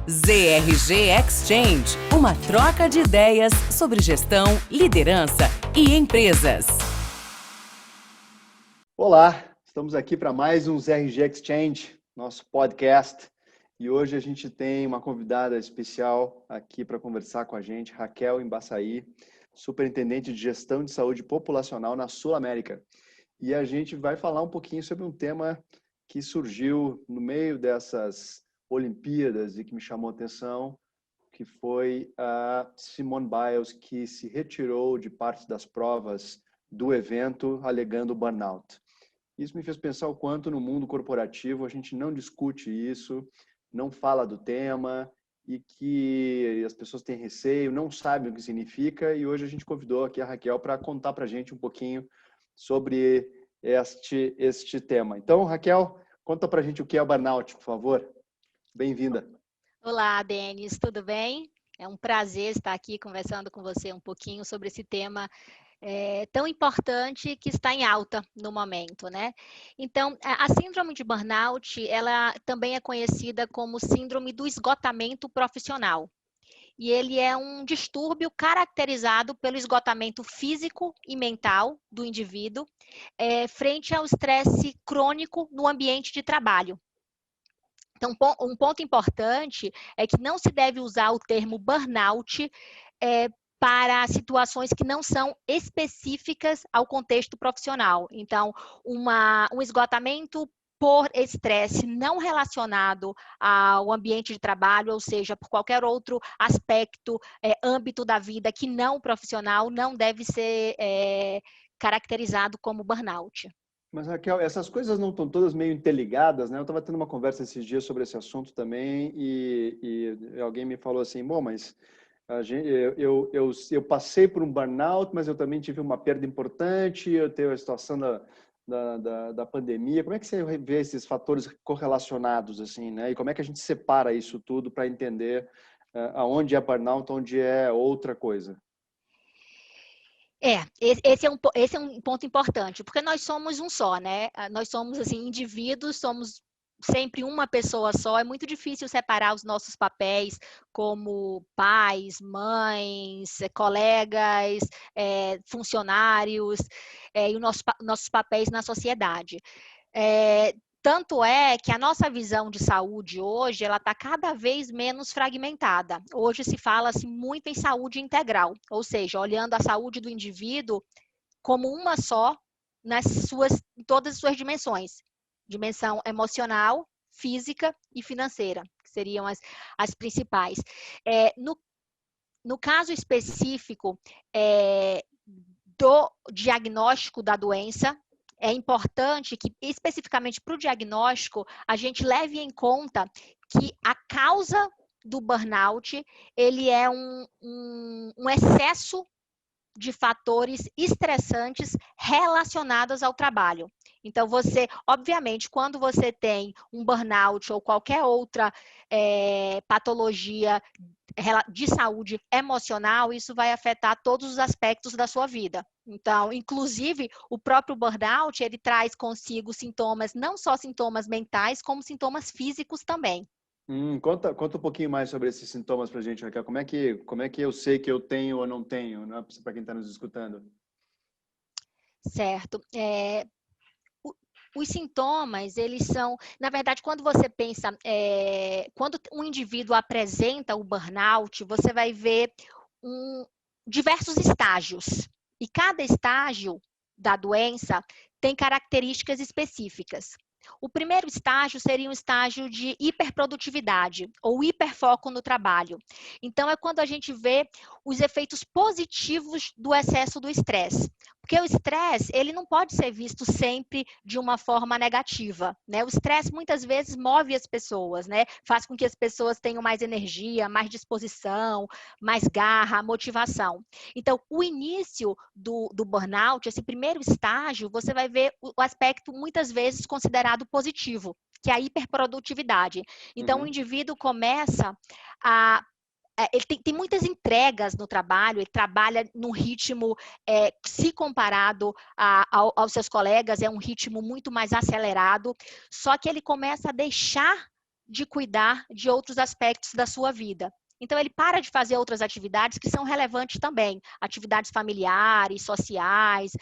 ZRG Exchange, uma troca de ideias sobre gestão, liderança e empresas. Olá, estamos aqui para mais um ZRG Exchange, nosso podcast. E hoje a gente tem uma convidada especial aqui para conversar com a gente, Raquel Embaçaí, superintendente de gestão de saúde populacional na Sul América. E a gente vai falar um pouquinho sobre um tema que surgiu no meio dessas Olimpíadas e que me chamou a atenção, que foi a Simone Biles, que se retirou de parte das provas do evento alegando burnout. Isso me fez pensar o quanto no mundo corporativo a gente não discute isso, não fala do tema e que as pessoas têm receio, não sabem o que significa. E hoje a gente convidou aqui a Raquel para contar para a gente um pouquinho sobre este tema. Então, Raquel, conta para a gente o que é o burnout, por favor. Bem-vinda. Olá, Denis, tudo bem? É um prazer estar aqui conversando com você um pouquinho sobre esse tema tão importante que está em alta no momento, né? Então, a síndrome de burnout, ela também é conhecida como síndrome do esgotamento profissional. E ele é um distúrbio caracterizado pelo esgotamento físico e mental do indivíduo frente ao estresse crônico no ambiente de trabalho. Então, um ponto importante é que não se deve usar o termo burnout para situações que não são específicas ao contexto profissional. Então, um esgotamento por estresse não relacionado ao ambiente de trabalho, ou seja, por qualquer outro aspecto, âmbito da vida que não profissional, não deve ser caracterizado como burnout. Mas, Raquel, essas coisas não estão todas meio interligadas, né? Eu estava tendo uma conversa esses dias sobre esse assunto também e alguém me falou assim, bom, mas eu passei por um burnout, mas eu também tive uma perda importante, eu tenho a situação da pandemia. Como é que você vê esses fatores correlacionados, assim, né? E como é que a gente separa isso tudo para entender aonde é burnout, onde é outra coisa? Esse é um ponto importante, porque nós somos um só, né? Nós somos, assim, indivíduos, somos sempre uma pessoa só. É muito difícil separar os nossos papéis como pais, mães, colegas, funcionários, e os nossos papéis na sociedade. Tanto é que a nossa visão de saúde hoje, ela está cada vez menos fragmentada. Hoje se fala-se muito em saúde integral, ou seja, olhando a saúde do indivíduo como uma só, em todas as suas dimensões. Dimensão emocional, física e financeira, que seriam as principais. No caso específico do diagnóstico da doença, é importante que, especificamente para o diagnóstico, a gente leve em conta que a causa do burnout, ele é um excesso de fatores estressantes relacionados ao trabalho. Então, obviamente, quando você tem um burnout ou qualquer outra patologia de saúde emocional, isso vai afetar todos os aspectos da sua vida. Então, inclusive, o próprio burnout, ele traz consigo sintomas, não só sintomas mentais, como sintomas físicos também. Conta um pouquinho mais sobre esses sintomas para a gente, Raquel. Como é que eu sei que eu tenho ou não tenho, né? Para quem está nos escutando? Certo. Os sintomas, eles são, na verdade, quando você pensa, quando um indivíduo apresenta o burnout, você vai ver diversos estágios. E cada estágio da doença tem características específicas. O primeiro estágio seria um estágio de hiperprodutividade ou hiperfoco no trabalho. Então, é quando a gente vê os efeitos positivos do excesso do estresse. Porque o estresse, ele não pode ser visto sempre de uma forma negativa, né? O estresse muitas vezes move as pessoas, né? Faz com que as pessoas tenham mais energia, mais disposição, mais garra, motivação. Então, o início do burnout, esse primeiro estágio, você vai ver o aspecto muitas vezes considerado positivo, que é a hiperprodutividade. Então, o indivíduo começa ele tem muitas entregas no trabalho, ele trabalha num ritmo, se comparado aos seus colegas, é um ritmo muito mais acelerado, só que ele começa a deixar de cuidar de outros aspectos da sua vida. Então, ele para de fazer outras atividades que são relevantes também, atividades familiares, sociais,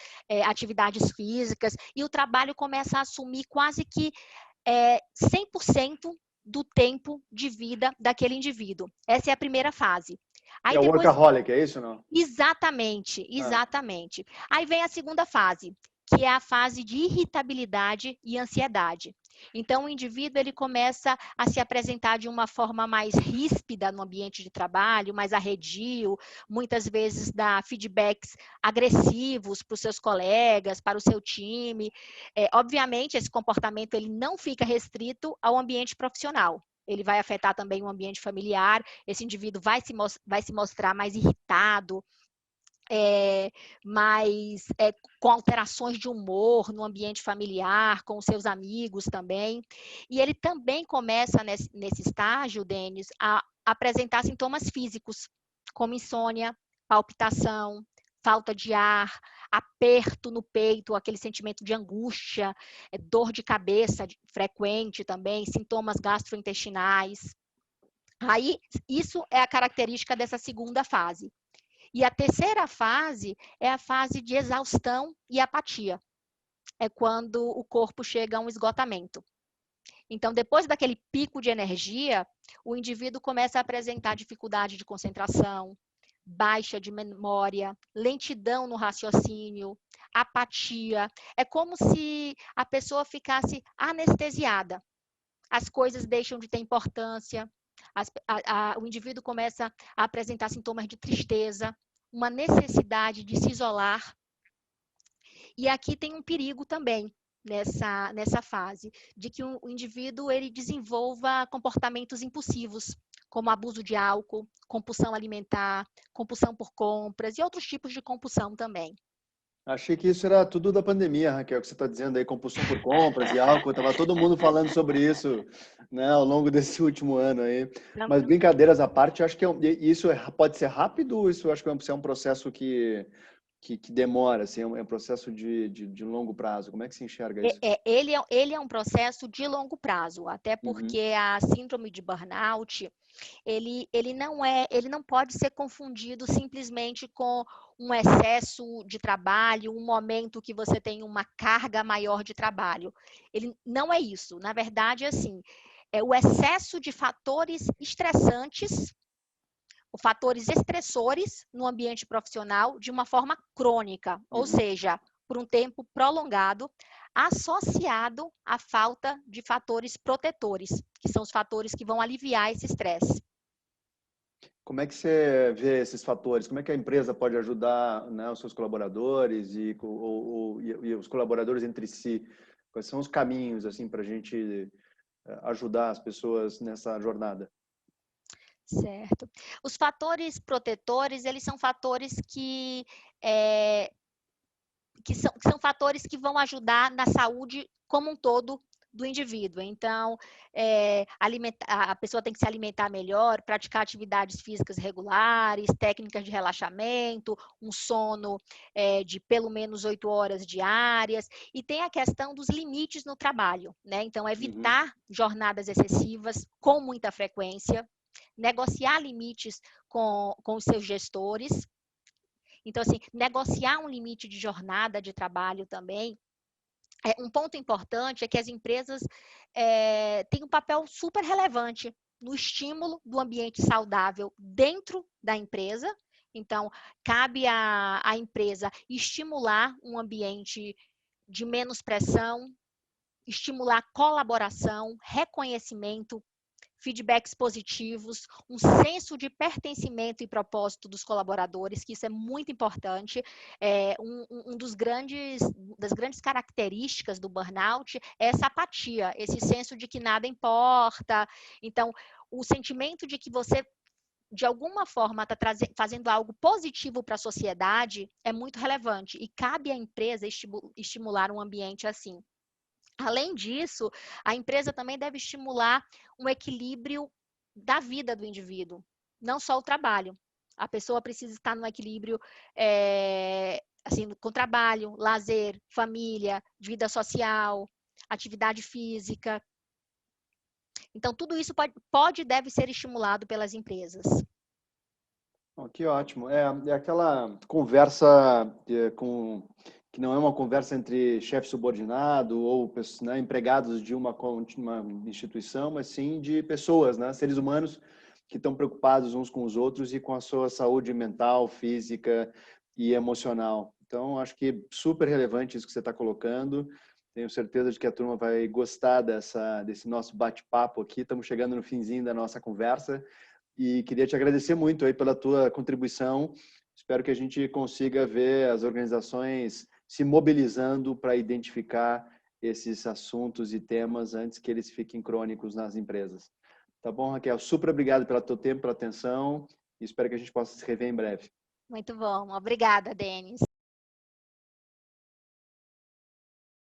atividades físicas, e o trabalho começa a assumir quase que 100% do tempo de vida daquele indivíduo. Essa é a primeira fase. Aí É o depois, workaholic, é isso ou não? exatamente, exatamente. Aí vem a segunda fase, que é a fase de irritabilidade e ansiedade. Então, o indivíduo ele começa a se apresentar de uma forma mais ríspida no ambiente de trabalho, mais arredio, muitas vezes dá feedbacks agressivos para os seus colegas, para o seu time. Obviamente, esse comportamento ele não fica restrito ao ambiente profissional. Ele vai afetar também o ambiente familiar, esse indivíduo vai se mostrar mais irritado, com alterações de humor no ambiente familiar, com os seus amigos também. E ele também começa nesse estágio, Denis, a apresentar sintomas físicos, como insônia, palpitação, falta de ar, aperto no peito, aquele sentimento de angústia, dor de cabeça frequente também, sintomas gastrointestinais. Aí, isso é a característica dessa segunda fase. E a terceira fase é a fase de exaustão e apatia. É quando o corpo chega a um esgotamento. Então, depois daquele pico de energia, o indivíduo começa a apresentar dificuldade de concentração, baixa de memória, lentidão no raciocínio, apatia. É como se a pessoa ficasse anestesiada. As coisas deixam de ter importância, o indivíduo começa a apresentar sintomas de tristeza, uma necessidade de se isolar. E aqui tem um perigo também nessa fase, de que o indivíduo ele desenvolva comportamentos impulsivos, como abuso de álcool, compulsão alimentar, compulsão por compras e outros tipos de compulsão também. Achei que isso era tudo da pandemia, Raquel, que você está dizendo aí, compulsão por compras e álcool. Estava todo mundo falando sobre isso, né, ao longo desse último ano aí. Mas brincadeiras à parte, eu acho que isso pode ser rápido, isso eu acho que é um processo que demora, assim, é um processo de longo prazo. Como é que se enxerga isso? Ele é um processo de longo prazo, até Uhum. porque a síndrome de burnout, ele não pode ser confundido simplesmente com um excesso de trabalho, um momento que você tem uma carga maior de trabalho. Ele não é isso. Na verdade, assim, é o excesso de fatores estressantes, fatores estressores no ambiente profissional de uma forma crônica, ou seja, por um tempo prolongado, associado à falta de fatores protetores, que são os fatores que vão aliviar esse estresse. Como é que você vê esses fatores? Como é que a empresa pode ajudar, né, os seus colaboradores e os colaboradores entre si? Quais são os caminhos assim para a gente ajudar as pessoas nessa jornada? Certo. Os fatores protetores, eles são fatores que são fatores que vão ajudar na saúde como um todo do indivíduo. Então, a pessoa tem que se alimentar melhor, praticar atividades físicas regulares, técnicas de relaxamento, um sono de pelo menos 8 horas diárias, e tem a questão dos limites no trabalho, né? Então, evitar jornadas excessivas com muita frequência, negociar limites com os seus gestores. Então, assim, negociar um limite de jornada de trabalho também. Um ponto importante é que as empresas têm um papel super relevante no estímulo do ambiente saudável dentro da empresa. Então, cabe à empresa estimular um ambiente de menos pressão, estimular colaboração, reconhecimento, feedbacks positivos, um senso de pertencimento e propósito dos colaboradores, que isso é muito importante. Das grandes características do burnout é essa apatia, esse senso de que nada importa. Então, o sentimento de que você, de alguma forma, está fazendo algo positivo para a sociedade é muito relevante e cabe à empresa estimular um ambiente assim. Além disso, a empresa também deve estimular um equilíbrio da vida do indivíduo, não só o trabalho. A pessoa precisa estar no equilíbrio assim, com trabalho, lazer, família, vida social, atividade física. Então, tudo isso pode e deve ser estimulado pelas empresas. Oh, que ótimo. É aquela conversa que não é uma conversa entre chefe subordinado ou, né, empregados de uma instituição, mas sim de pessoas, né, seres humanos que estão preocupados uns com os outros e com a sua saúde mental, física e emocional. Então, acho que super relevante isso que você está colocando. Tenho certeza de que a turma vai gostar desse nosso bate-papo aqui. Estamos chegando no finzinho da nossa conversa. E queria te agradecer muito aí pela tua contribuição. Espero que a gente consiga ver as organizações se mobilizando para identificar esses assuntos e temas antes que eles fiquem crônicos nas empresas. Tá bom, Raquel? Super obrigado pelo teu tempo, pela atenção e espero que a gente possa se rever em breve. Muito bom. Obrigada, Denis.